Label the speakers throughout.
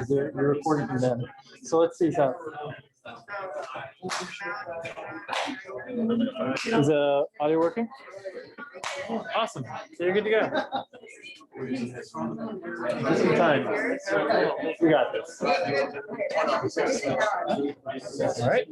Speaker 1: You're recording from them. So let's see how. Is the audio working? Awesome. So you're good to go. Just in time. We got this. All right.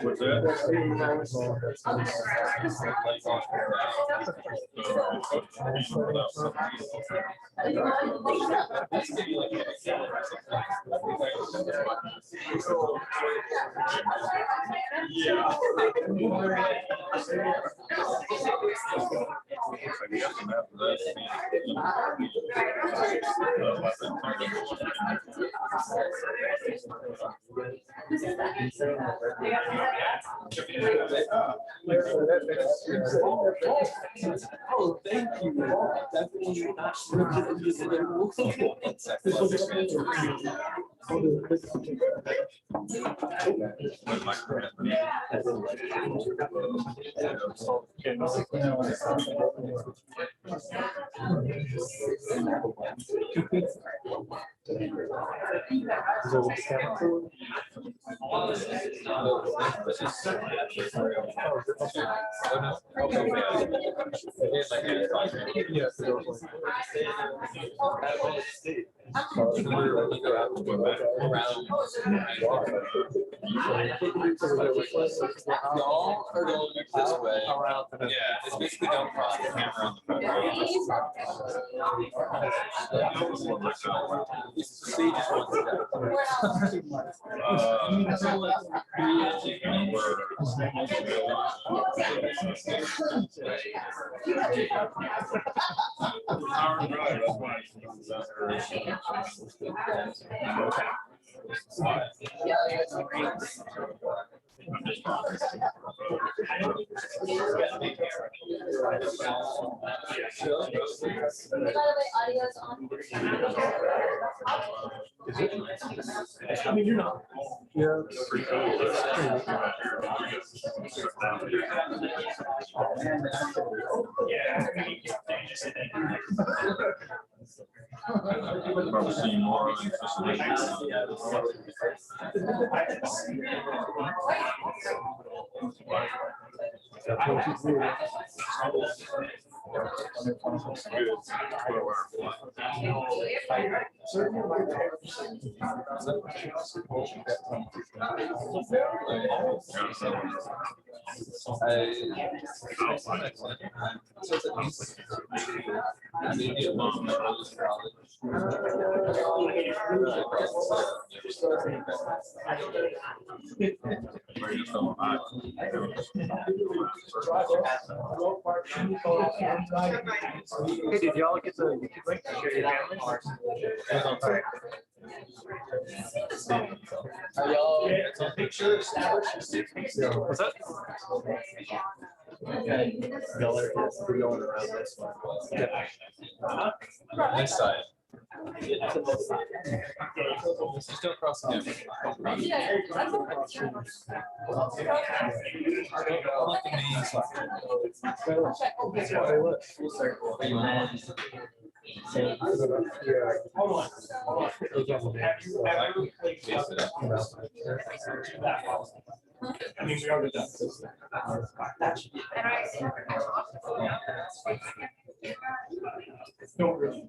Speaker 2: What's that? Yeah. Oh, thank you. Y'all are going this way. Yeah, it's basically don't cross the camera on the stage is one
Speaker 1: I mean, you're not. Yeah.
Speaker 2: Probably see more of it.
Speaker 1: Hey, did y'all get the YouTube link to share your family?
Speaker 2: Are y'all picture established?
Speaker 1: What's that? Y'all are going around this one.
Speaker 2: This side. Just don't cross the camera.
Speaker 1: I mean, we already done. Don't really.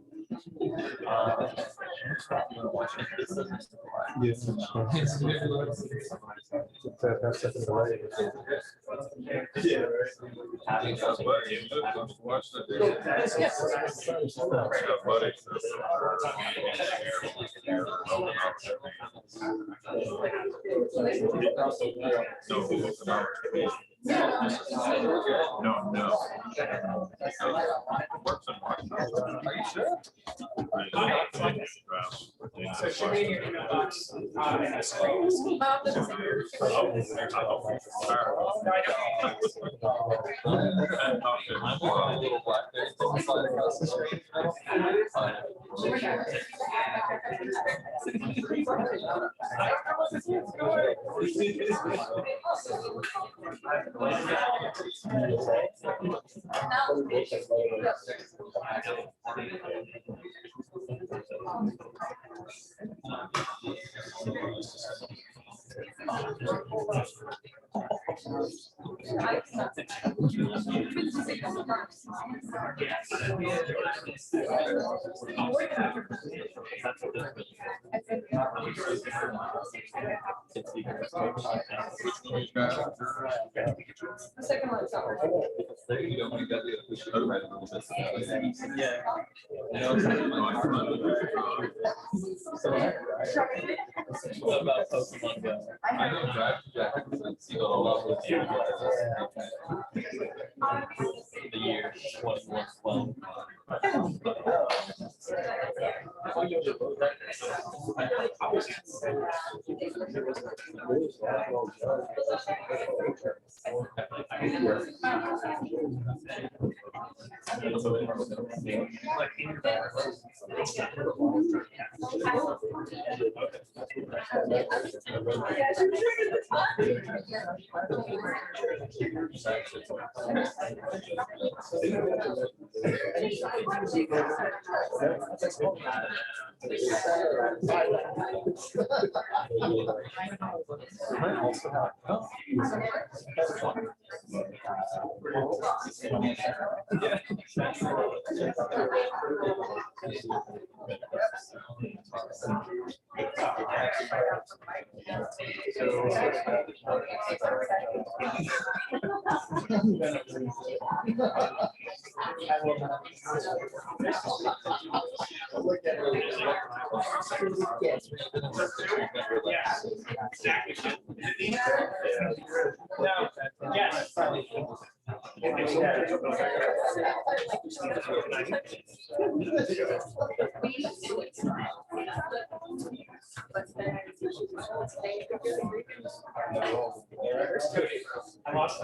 Speaker 2: The year 2112.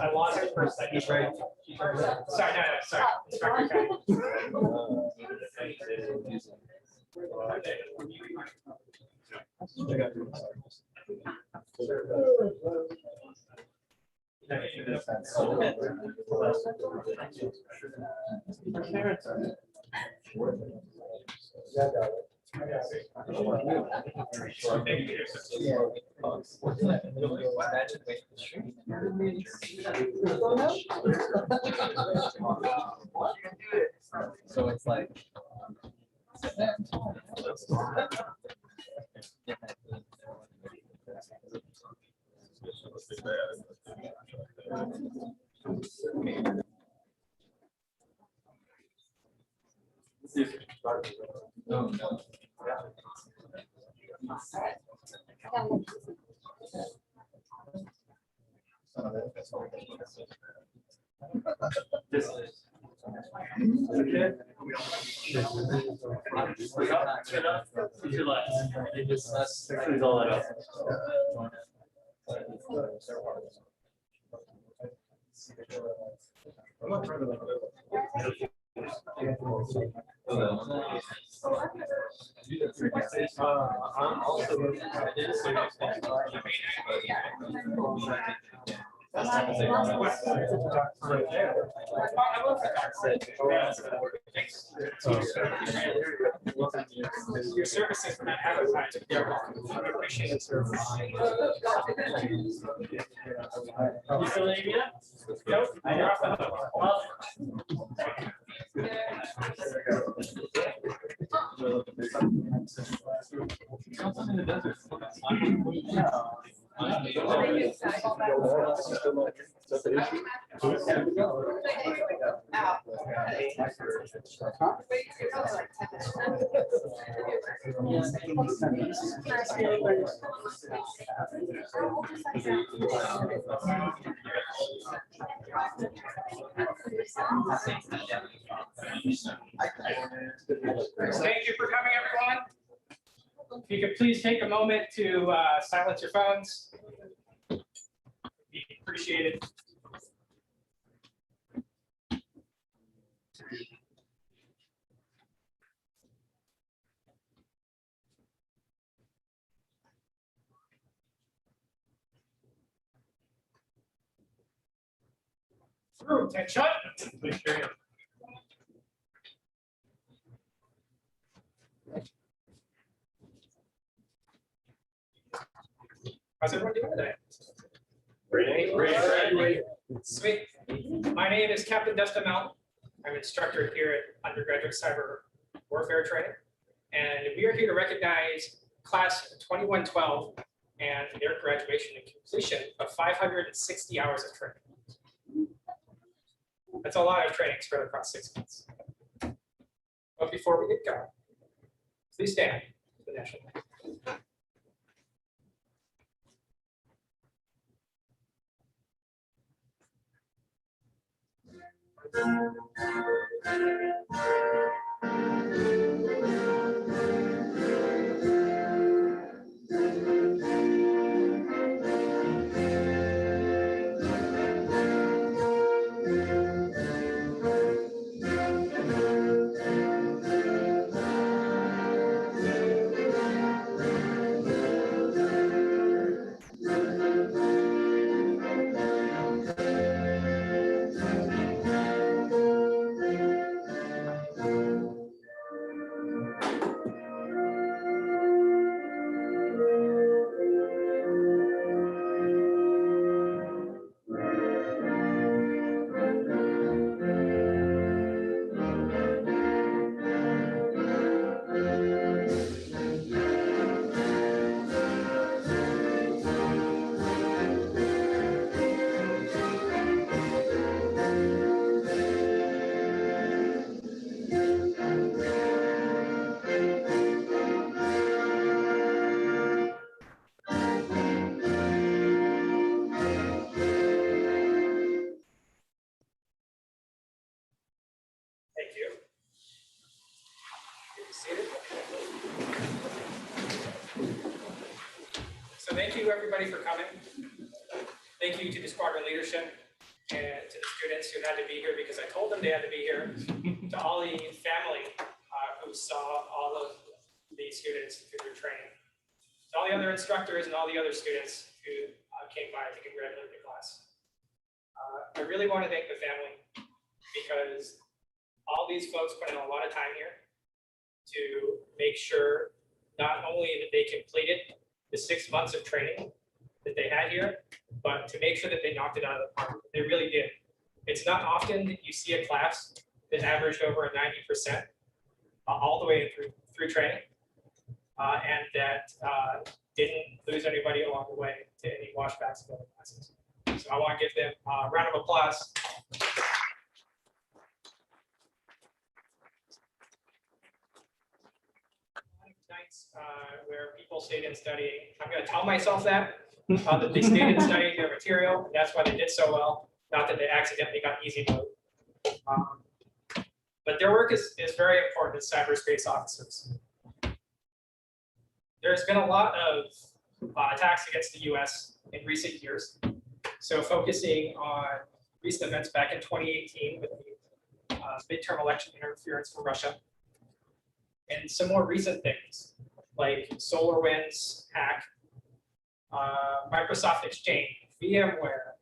Speaker 2: I lost it for a second. Sorry, sorry. So it's like your services for not advertising. I appreciate the service. You still need me? Nope. You're off the hook.
Speaker 3: Thank you for coming, everyone. If you could please take a moment to silence your phones. Be appreciated. Through, and shut. Please carry on. How's everyone doing today? Great. Sweet. My name is Captain Dustin Mount. I'm an instructor here at Undergraduate Cyber Warfare Training. And we are here to recognize Class 2112 and their graduation and completion of 560 hours of training. That's a lot of training spread across 6 months. But before we get going, please stand for the national anthem. Thank you. Get seated. So thank you everybody for coming. Thank you to the squadron leadership and to the students who had to be here because I told them they had to be here. To all the family who saw all of the students through their training. To all the other instructors and all the other students who came by to congratulate the class. I really want to thank the family because all these folks put in a lot of time here to make sure not only that they completed the 6 months of training that they had here, but to make sure that they knocked it out of the park. They really did. It's not often that you see a class that averaged over a 90% all the way through training, and that didn't lose anybody along the way to any washbacks of other classes. So I want to give them a round of applause. Nights where people stayed in studying. I'm going to tell myself that they stayed in studying their material. And that's why they did so well. Not that they accidentally got easy mode. But their work is very important as cyberspace officers. There's been a lot of attacks against the US in recent years. So focusing on recent events back in 2018 with the midterm election interference from Russia. And some more recent things like SolarWinds hack, Microsoft Exchange, VMware,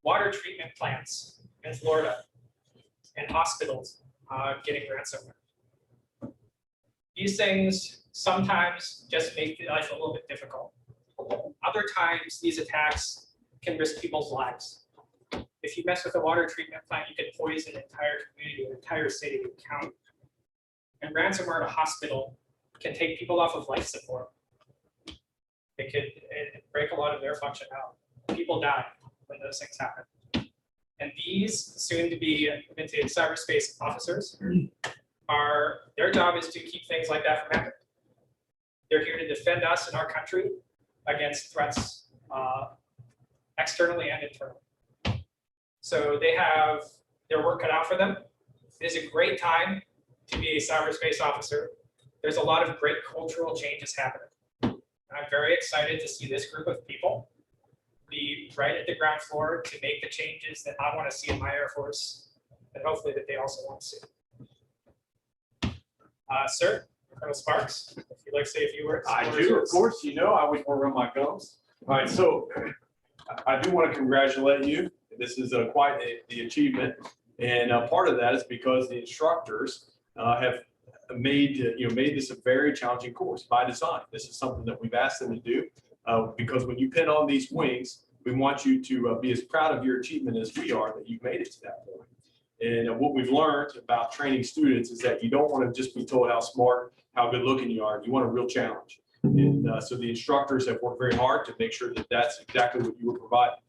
Speaker 3: water treatment plants in Florida, and hospitals getting ransomware. These things sometimes just make life a little bit difficult. Other times, these attacks can risk people's lives. If you mess with a water treatment plant, you could poison an entire community, an entire city, a county. And ransomware at a hospital can take people off of life support. It could break a lot of their function out. People die when those things happen. And these soon to be minted cyberspace officers their job is to keep things like that from happening. They're here to defend us and our country against threats externally and internally. So they have their work cut out for them. It is a great time to be a cyberspace officer. There's a lot of great cultural changes happening. I'm very excited to see this group of people be right at the ground floor to make the changes that I want to see in my Air Force, and hopefully that they also want to see. Sir, Colonel Sparks, if you'd like to say a few words.
Speaker 4: I do, of course. You know, I always want to run my gums. All right, so I do want to congratulate you. This is quite the achievement, and part of that is because the instructors have made this a very challenging course by design. This is something that we've asked them to do because when you pin on these wings, we want you to be as proud of your achievement as we are that you've made it to that point. And what we've learned about training students is that you don't want to just be told how smart, how good looking you are. You want a real challenge. And so the instructors have worked very hard to make sure that that's exactly what you were providing.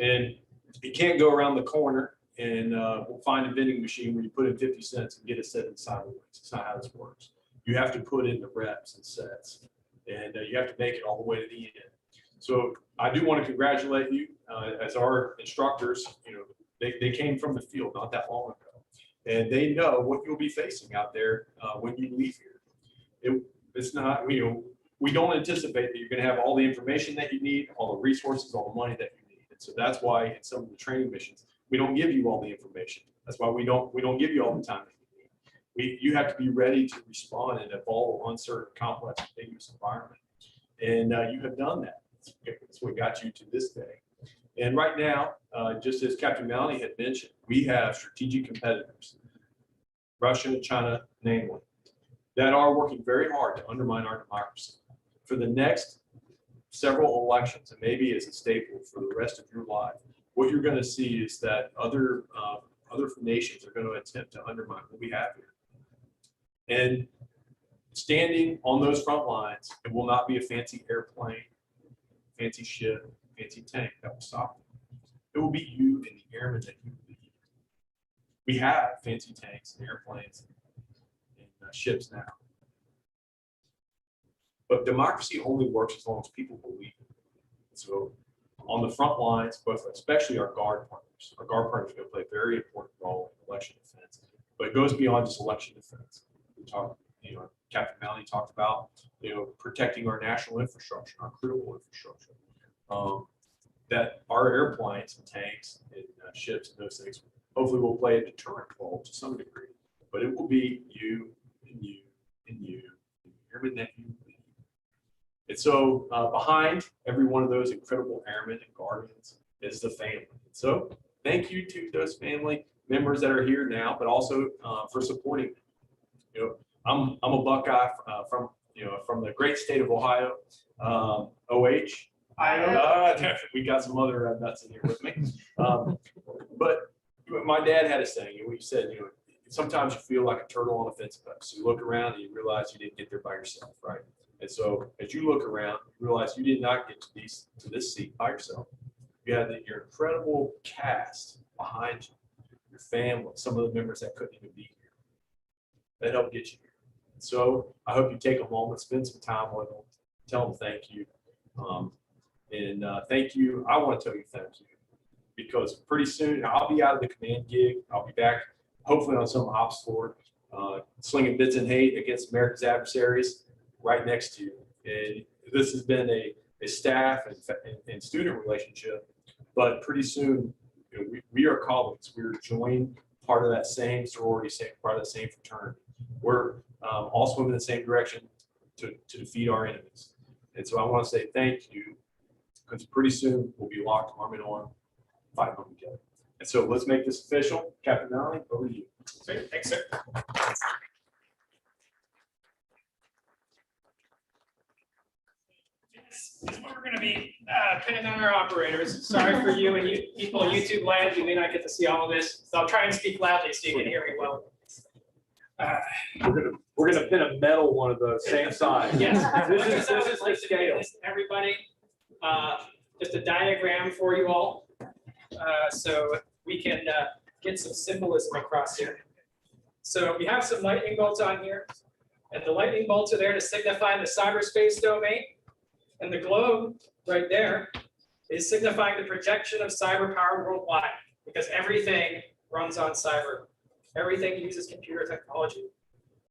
Speaker 4: And you can't go around the corner and we'll find a vending machine where you put in 50 cents and get it set inside the wings. It's not how this works. You have to put in the reps and sets, and you have to make it all the way to the end. So I do want to congratulate you as our instructors. You know, they came from the field not that long ago, and they know what you'll be facing out there when you leave here. It's not, you know, we don't anticipate that you're going to have all the information that you need, all the resources, all the money that you need. And so that's why in some of the training missions, we don't give you all the information. That's why we don't give you all the time that you need. You have to be ready to respond in a volatile, uncertain, complex, ambiguous environment. And you have done that. That's what got you to this day. And right now, just as Captain Maloney had mentioned, we have strategic competitors, Russia and China namely, that are working very hard to undermine our democracy. For the next several elections, and maybe as a staple for the rest of your life, what you're going to see is that other nations are going to attempt to undermine what we have here. And standing on those front lines, it will not be a fancy airplane, fancy ship, fancy tank that will stop them. It will be you and the airmen that you lead. We have fancy tanks and airplanes and ships now. But democracy only works as long as people believe it. So on the front lines, both especially our guard partners are going to play a very important role in election defense. But it goes beyond just election defense. We talked, you know, Captain Maloney talked about, you know, protecting our national infrastructure, our critical infrastructure. That our airplanes and tanks and ships and those things hopefully will play a deterrent role to some degree. But it will be you and you and you and the airmen that you lead. And so behind every one of those incredible airmen and guardians is the family. So thank you to those family members that are here now, but also for supporting them. You know, I'm a Buckeye from the great state of Ohio. OH. We got some other nuts in here with me. But my dad had a saying, and we said, you know, sometimes you feel like a turtle on a fence post. So you look around and you realize you didn't get there by yourself, right? And so as you look around, you realize you did not get to this seat by yourself. You had your incredible cast behind you, your family, some of the members that couldn't even be here. That helped get you here. And so I hope you take a moment, spend some time with them, tell them thank you. Thank you. I want to tell you thank you because pretty soon I'll be out of the command gig. I'll be back hopefully on some ops floor, slinging bits and hate against America's adversaries right next to you. And this has been a staff and student relationship, but pretty soon, you know, we are colleagues. We're joined part of that same sorority, part of the same fraternity. We're all swimming in the same direction to defeat our enemies. And so I want to say thank you because pretty soon we'll be locked arm in arm, fighting on together. And so let's make this official. Captain Maloney, over to you.
Speaker 3: Great. Thanks, sir. This is what we're going to be pinning on our operators. Sorry for you and you people in YouTube land. You may not get to see all of this. So I'll try and speak loudly so you can hear me well.
Speaker 4: We're gonna pin a metal one of those same size.
Speaker 3: Yes.
Speaker 4: This is the scale.
Speaker 3: Everybody, just a diagram for you all, so we can get some symbolism across here. So we have some lightning bolts on here, and the lightning bolts are there to signify the cyberspace domain, and the globe right there is signifying the projection of cyber power worldwide, because everything runs on cyber. Everything uses computer technology.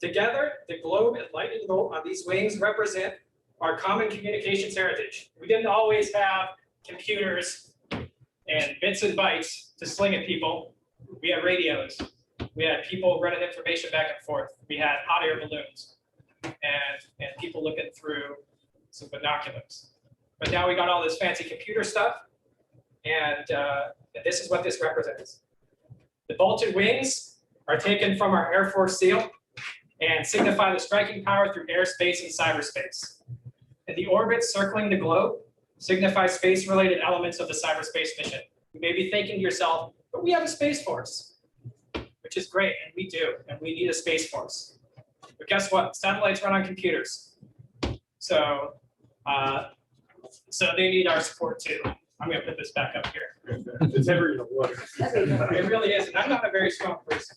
Speaker 3: Together, the globe and lightning bolt on these wings represent our common communications heritage. We didn't always have computers and bits and bytes to sling at people. We had radios. We had people running information back and forth. We had hot air balloons and people looking through some binoculars. But now we got all this fancy computer stuff, and this is what this represents. The bolted wings are taken from our Air Force SEAL and signify the striking power through airspace and cyberspace. And the orbits circling the globe signify space-related elements of the cyberspace mission. You may be thinking to yourself, but we have a space force, which is great, and we do, and we need a space force. But guess what? Satellites run on computers. So they need our support too. I'm gonna put this back up here.
Speaker 4: It's heavier than water.
Speaker 3: It really is, and I'm not a very strong person.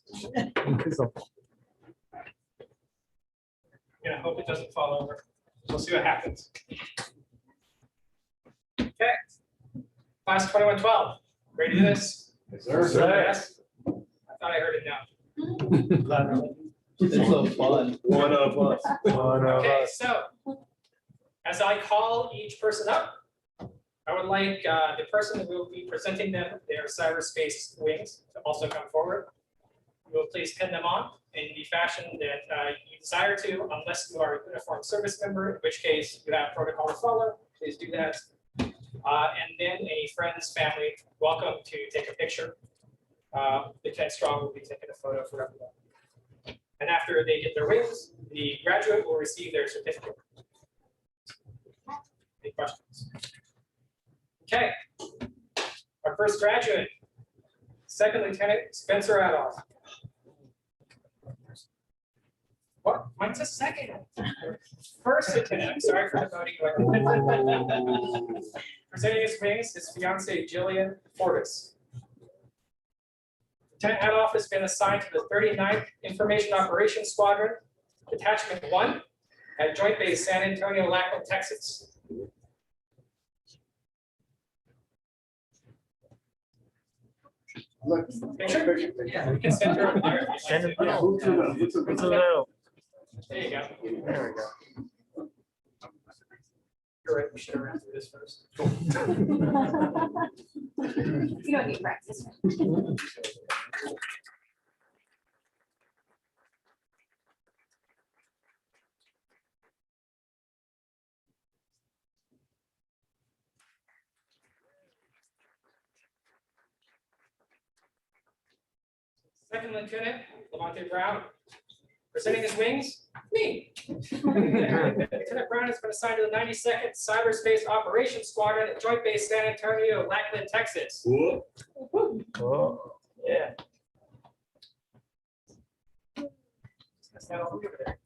Speaker 3: I hope it doesn't fall over. We'll see what happens. Okay. Class 2112. Ready to do this?
Speaker 4: Yes, sir.
Speaker 3: Yes. I thought I heard it now.
Speaker 2: It's so fun.
Speaker 4: One of us.
Speaker 3: Okay, so as I call each person up, I would like the person who will be presenting them their cyberspace wings to also come forward. You will please pin them on in the fashion that you desire to, unless you are a uniformed service member, in which case you have protocol to follow. Please do that. And then a friend's family, welcome to take a picture. Lieutenant Strong will be taking a photo for everyone. And after they get their wings, the graduate will receive their certificate. Any questions? Okay. Our first graduate, Second Lieutenant Spencer Adolph. What? Mine's a second. First lieutenant. I'm sorry for demoting you. Presenting his wings, his fiancee Jillian Fortis. Lieutenant Adolph has been assigned to the 39th Information Operations Squadron, Detachment 1, at Joint Base San Antonio, Lackland, Texas. Picture? Yeah, we can send her over there.
Speaker 1: Send it down. Move to the middle.
Speaker 3: There you go.
Speaker 1: There we go.
Speaker 3: You're right, we should have ran through this first.
Speaker 5: You don't need practice.
Speaker 3: Second Lieutenant Lavonte Brown. Presenting his wings, me. Lieutenant Brown has been assigned to the 92nd Cyberspace Operations Squadron at Joint Base San Antonio, Lackland, Texas.
Speaker 4: Whoop.
Speaker 1: Oh, yeah.
Speaker 3: That's not over there.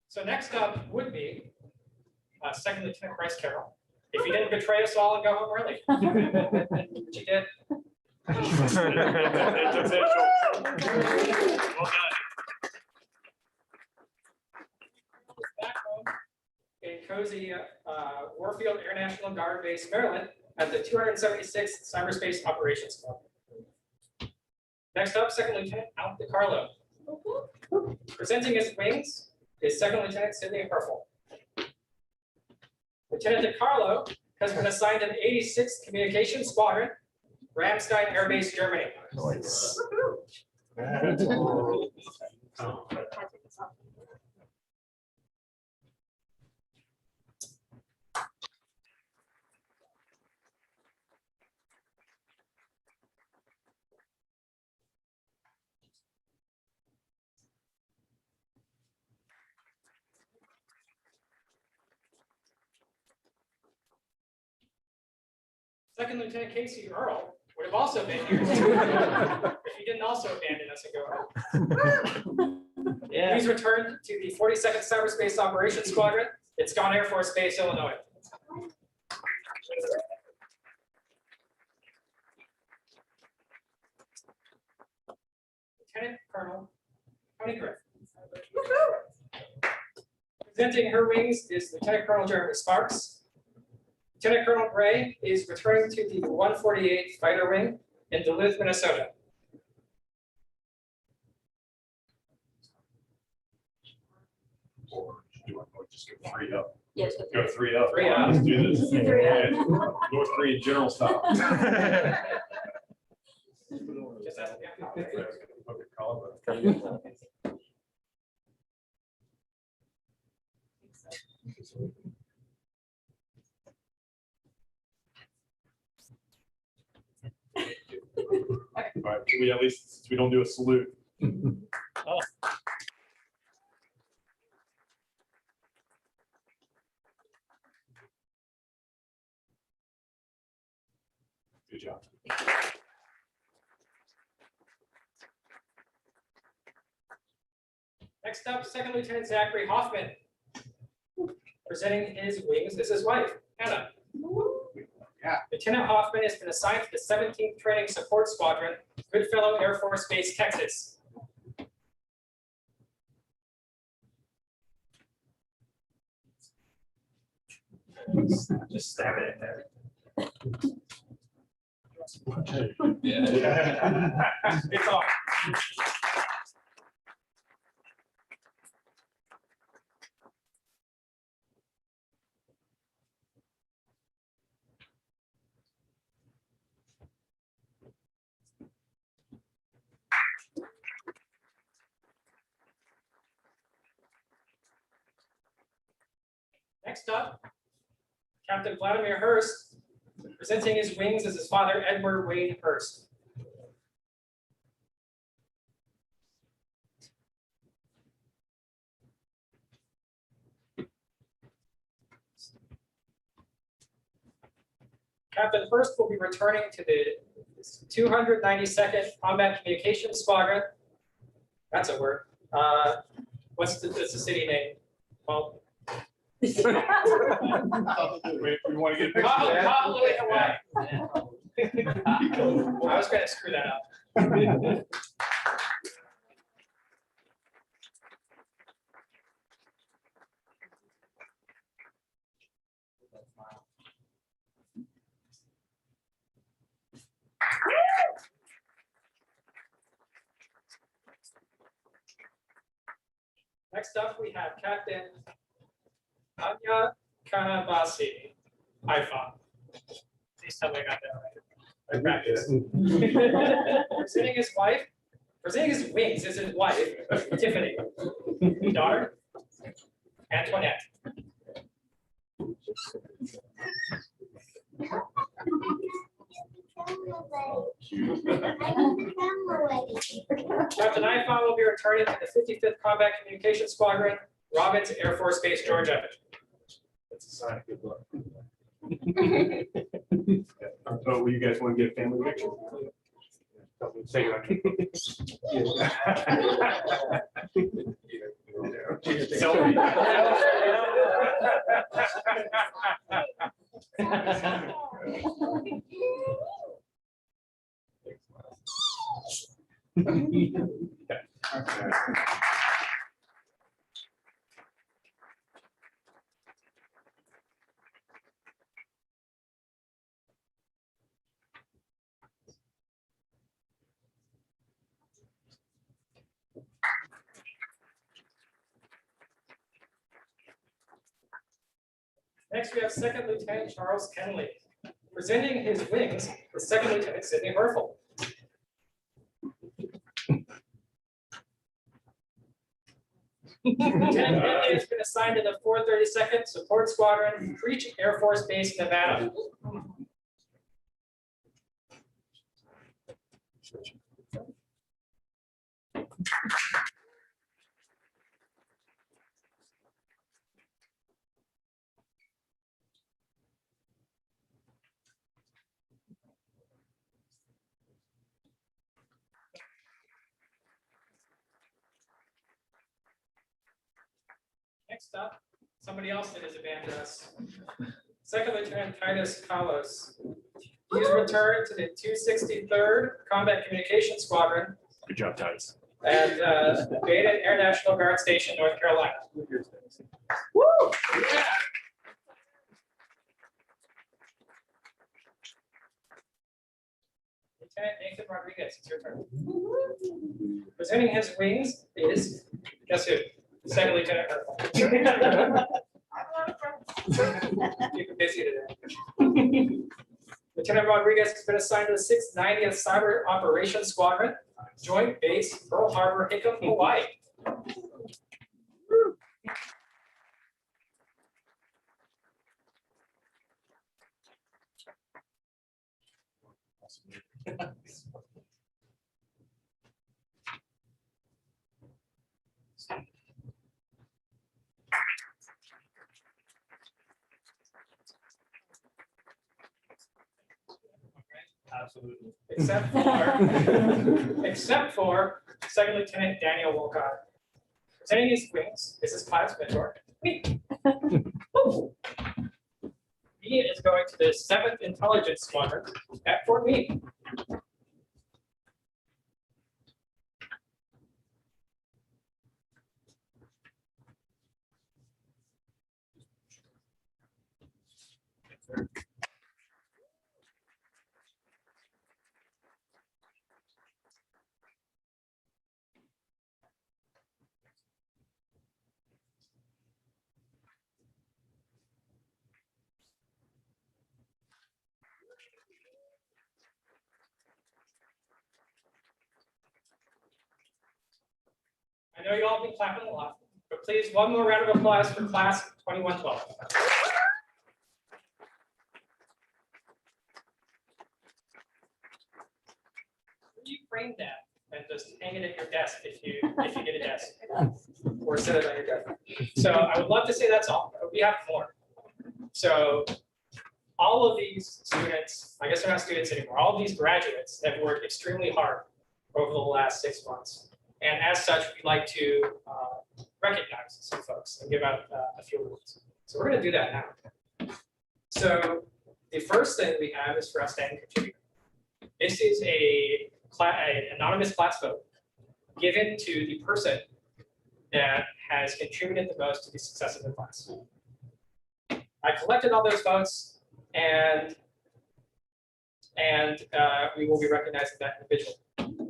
Speaker 3: So next up would be Second Lieutenant Bryce Carroll. If you didn't betray us all and go home early, but you did.
Speaker 4: It's official. Well done.
Speaker 3: Back home in cozy Warfield Air National Guard Base, Maryland, at the 276th Cyberspace Operations Club. Next up, Second Lieutenant Al DiCarlo. Presenting his wings, is Second Lieutenant Sidney Herfel. Lieutenant DiCarlo has been assigned an 86th Communications Squadron, Ramstein Air Base, Germany. Second Lieutenant Casey Earl would have also been here if he didn't also abandon us and go home.
Speaker 1: Yeah.
Speaker 3: He's returned to the 42nd Cyberspace Operations Squadron. It's Scott Air Force Base, Illinois. Lieutenant Colonel Tony Griff. Presenting her wings is Lieutenant Colonel Jeremy Sparks. Lieutenant Colonel Gray is returning to the 148th Fighter Wing in Duluth, Minnesota.
Speaker 4: Or do you want to just go 3 up?
Speaker 5: Yes.
Speaker 4: Go 3 up.
Speaker 3: 3 up.
Speaker 4: Let's do this.
Speaker 5: Three up.
Speaker 4: Yeah. North Korean general style.
Speaker 3: Just ask the
Speaker 4: Okay, call it. All right, we at least, since we don't do a salute. Good job.
Speaker 3: Next up, Second Lieutenant Zachary Hoffman. Presenting his wings is his wife, Hannah.
Speaker 4: Yeah.
Speaker 3: Lieutenant Hoffman has been assigned to the 17th Training Support Squadron, Goodfellow Air Force Base, Texas.
Speaker 4: Just stab it in there.
Speaker 2: Yeah.
Speaker 4: It's off.
Speaker 3: Next up, Captain Vladimir Hurst. Presenting his wings is his father, Edward Wayne Hurst. Captain Hurst will be returning to the 292nd Combat Communications Squadron. That's a word. What's the city name? Well,
Speaker 4: Wait, we want to get a picture of that?
Speaker 3: Honolulu, Hawaii. I was going to screw that up. Next up, we have Captain Anya Kanabasi, Haifa. Please tell me I got that right. I practiced. Presenting his wings is his wife, Tiffany. Daughter, Antoinette. Captain Haifa will be returning to the 55th Combat Communications Squadron, Robbins Air Force Base, Georgia.
Speaker 4: That's a sign of good luck. So you guys want to get a family picture? Say it.
Speaker 3: Next, we have Second Lieutenant Charles Kenley. Presenting his wings is Second Lieutenant Sidney Herfel. Lieutenant Kenley has been assigned to the 432nd Support Squadron, Creech Air Force Base, Nevada. Next up, somebody else that is abandoned us. Second Lieutenant Titus Kalos. He's returned to the 263rd Combat Communications Squadron
Speaker 1: Good job, Titus.
Speaker 3: at Beta Air National Guard Station, North Carolina. Woo! Yeah. Lieutenant Nathan Rodriguez, it's your turn. Presenting his wings is, guess who? Second Lieutenant Herfel. Keep it busy today. Lieutenant Rodriguez has been assigned to the 690th Cyber Operations Squadron, Joint Base Pearl Harbor, Hickam, Hawaii.
Speaker 1: Absolutely.
Speaker 3: Except for Second Lieutenant Daniel Wolcott. Presenting his wings is his class mentor, me. He is going to the 7th Intelligence Squadron at Fort Meade. I know you all been clapping a lot, but please, one more round of applause for class 2112. You frame that and just hang it at your desk if you get a desk, or set it on your desk. So I would love to say that's all, but we have more. So all of these students, I guess they're not students anymore, all of these graduates have worked extremely hard over the last 6 months. And as such, we'd like to recognize some folks and give out a few awards. So we're going to do that now. So the first thing we have is for outstanding contributor. This is an anonymous class vote given to the person that has contributed the most to the success of the class. I collected all those votes, and we will be recognizing that individual.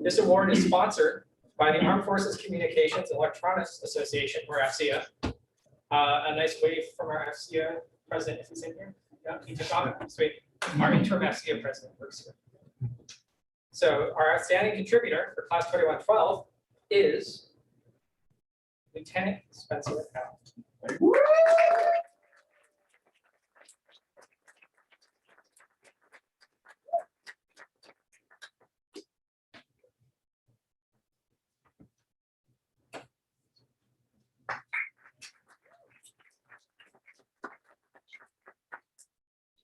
Speaker 3: This award is sponsored by the Armed Forces Communications and Electronics Association, or AFCEA. A nice wave from our AFCEA president, if he's in here. Yeah, he took off. Sweet. Our interim AFCEA president works here. So our outstanding contributor for class 2112 is Lieutenant Spencer Allen.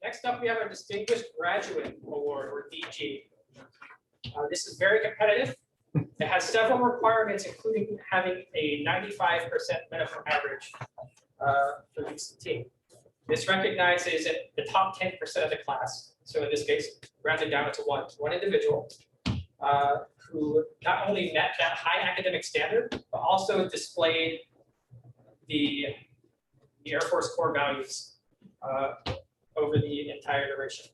Speaker 3: Next up, we have our Distinguished Graduate Award, or DG. This is very competitive. It has several requirements, including having a 95% minimum average for UCT. This recognizes the top 10% of the class. So in this case, rounded down to one individual who not only met that high academic standard, but also displayed the Air Force core values over the entire duration.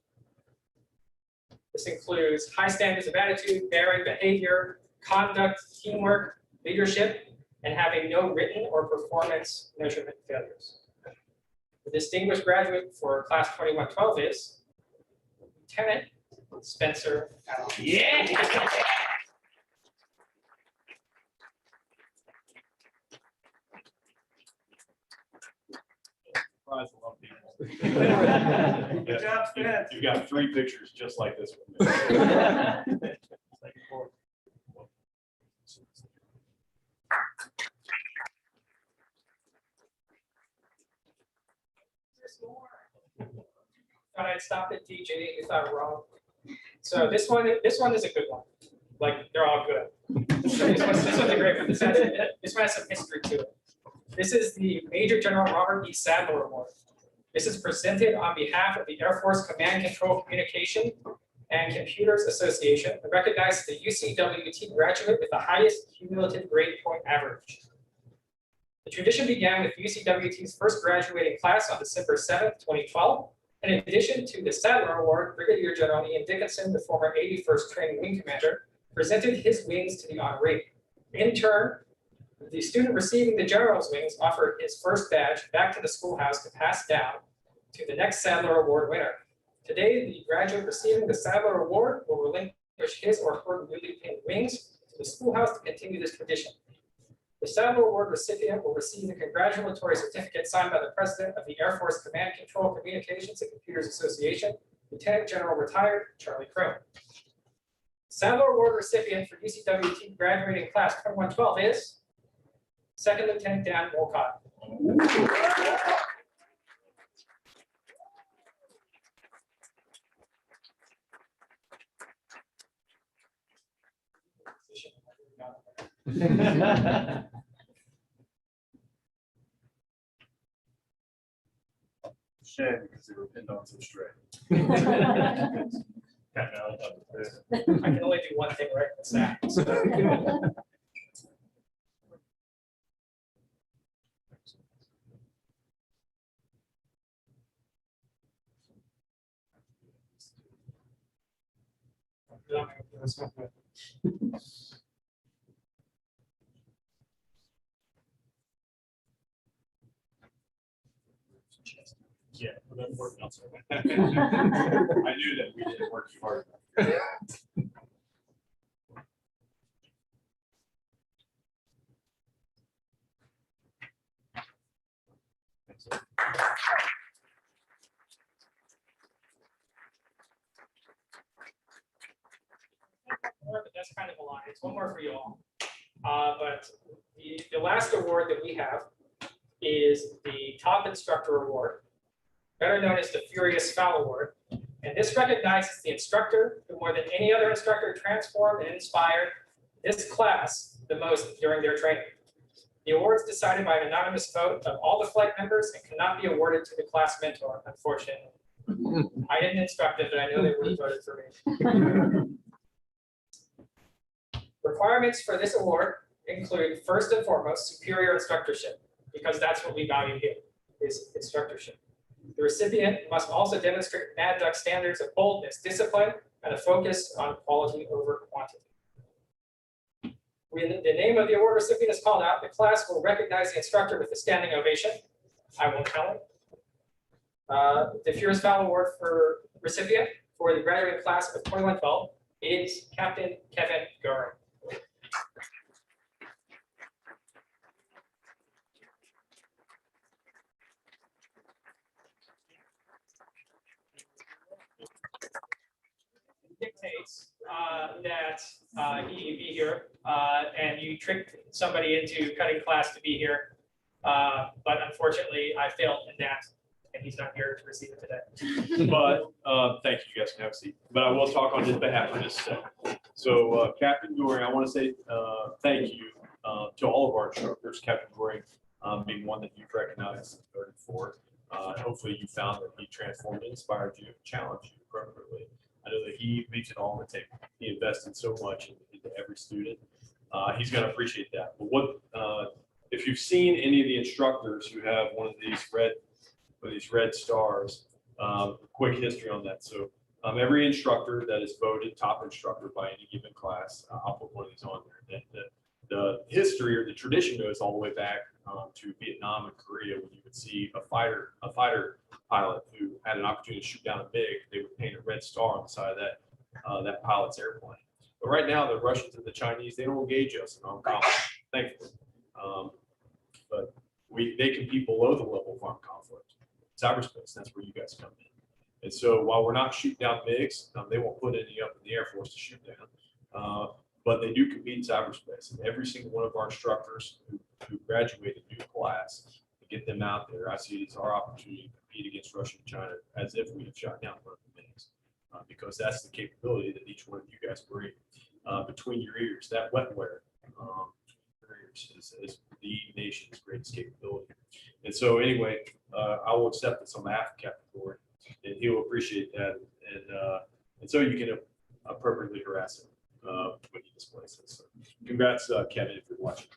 Speaker 3: This includes high standards of attitude, bearing, behavior, conduct, teamwork, leadership, and having no written or performance measurement failures. The distinguished graduate for class 2112 is Lieutenant Spencer Allen.
Speaker 1: Yeah.
Speaker 4: Surprise a lot of people.
Speaker 1: Good job, Spence.
Speaker 4: You've got 3 pictures just like this one.
Speaker 3: Thought I'd stop at DJ, you thought wrong. So this one is a good one. Like, they're all good. This one's a great one. This one has some history to it. This is the Major General Robert E. Sadler Award. This is presented on behalf of the Air Force Command Control Communication and Computers Association and recognizes the UCWT graduate with the highest cumulative grade point average. The tradition began with UCWT's first graduating class on December 7th, 2012. In addition to the Sadler Award, Brigadier General Ian Dickinson, the former 81st Training Wing Commander, presented his wings to the honoree. In turn, the student receiving the general's wings offered his first badge back to the schoolhouse to pass down to the next Sadler Award winner. Today, the graduate receiving the Sadler Award will relinquish his or her newly pinned wings to the schoolhouse to continue this tradition. The Sadler Award recipient will receive a congratulatory certificate signed by the President of the Air Force Command Control Communications and Computers Association, Lieutenant General Retired Charlie Crow. Sadler Award recipient for UCWT graduating class 2112 is Second Lieutenant Dan Wolcott.
Speaker 4: Shame because they were pinned on so straight.
Speaker 3: I can only do one thing right in the stack. So.
Speaker 4: Yeah, well, that worked out so well. I knew that we didn't work too hard.
Speaker 3: But that's kind of a lie. It's one more for you all. But the last award that we have is the Top Instructor Award, better known as the Furious Foul Award. And this recognizes the instructor who, more than any other instructor, transformed and inspired this class the most during their training. The award is decided by an anonymous vote of all the flight members and cannot be awarded to the class mentor, unfortunately. I didn't instruct it, but I know they would have voted for me. Requirements for this award include, first and foremost, superior instructorship, because that's what we value here, is instructorship. The recipient must also demonstrate NADDUC standards of boldness, discipline, and a focus on quality over quantity. When the name of the award recipient is called out, the class will recognize the instructor with a standing ovation. I won't tell him. The Furious Foul Award for recipient for the graduating class of 2112 is Captain Kevin Goering. Dictates that he be here, and you tricked somebody into cutting class to be here, but unfortunately I failed in that, and he's not here to receive it today.
Speaker 4: But thank you, you guys can have a seat. But I will talk on his behalf for just a second. So Captain Goring, I want to say thank you to all of our instructors, Captain Goring being one that you've recognized and voted for. Hopefully you found that he transformed and inspired you, challenged you appropriately. I know that he leaves it all on the table. He invested so much into every student. He's going to appreciate that. But what if you've seen any of the instructors who have one of these red stars? Quick history on that. So every instructor that is voted top instructor by any given class, I'll put one of these on there. The history or the tradition goes all the way back to Vietnam and Korea, when you would see a fighter pilot who had an opportunity to shoot down a MiG, they would paint a red star on the side of that pilot's airplane. But right now, the Russians and the Chinese, they don't engage us in armed conflict, thankfully. But they compete below the level of armed conflict. Cyberspace, that's where you guys come in. And so while we're not shooting down MiGs, they won't put any up in the Air Force to shoot down. But they do compete in cyberspace. And every single one of our instructors who graduate a new class, to get them out there, I see it as our opportunity to compete against Russia and China as if we have shot down one of the MiGs. Because that's the capability that each one of you guys bring between your ears. That wetware is the nation's greatest capability. And so anyway, I will accept this on behalf of Captain Gord, and he will appreciate that. And so you can appropriately harass him when he displays this. So congrats, Kevin, if you're watching.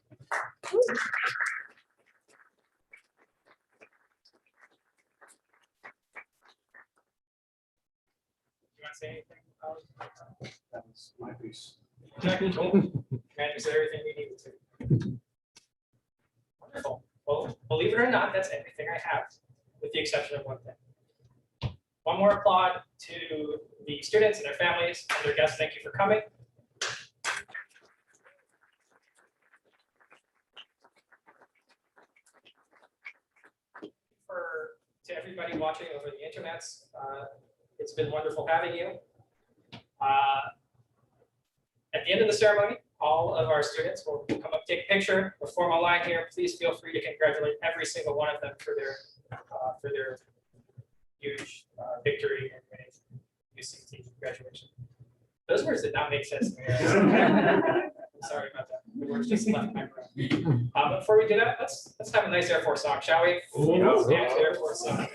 Speaker 3: You want to say anything?
Speaker 6: That was my piece.
Speaker 3: Cool. Man, you said everything we needed to. Wonderful. Well, believe it or not, that's everything I have, with the exception of one thing. One more applaud to the students and their families and their guests. Thank you for coming. To everybody watching over the internets, it's been wonderful having you. At the end of the ceremony, all of our students will come up, take a picture, a formal line here. Please feel free to congratulate every single one of them for their huge victory and winning UCWT graduation. Those words did not make sense to me. I'm sorry about that. The words just left my brain. But before we do that, let's have a nice Air Force song, shall we? Yeah, Air Force song.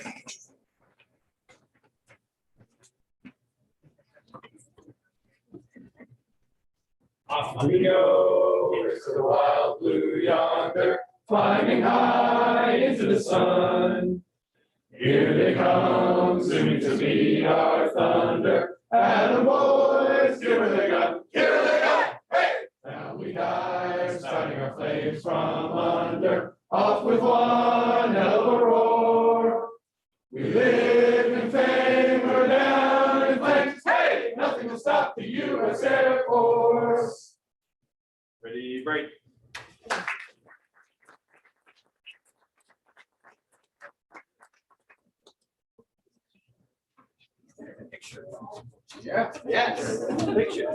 Speaker 3: Off we go, here's to the wild blue yonder, climbing high into the sun. Here they come, soon to meet our thunder. And the boys, give her the gun, give her the gun, hey! Now we dive, starting our flames from under, off with one hell of a roar. We live in fame, we're down in flames, hey! Nothing will stop the U.S. Air Force.
Speaker 4: Ready, break.
Speaker 3: Picture.
Speaker 6: Yeah. Yes.
Speaker 3: Picture.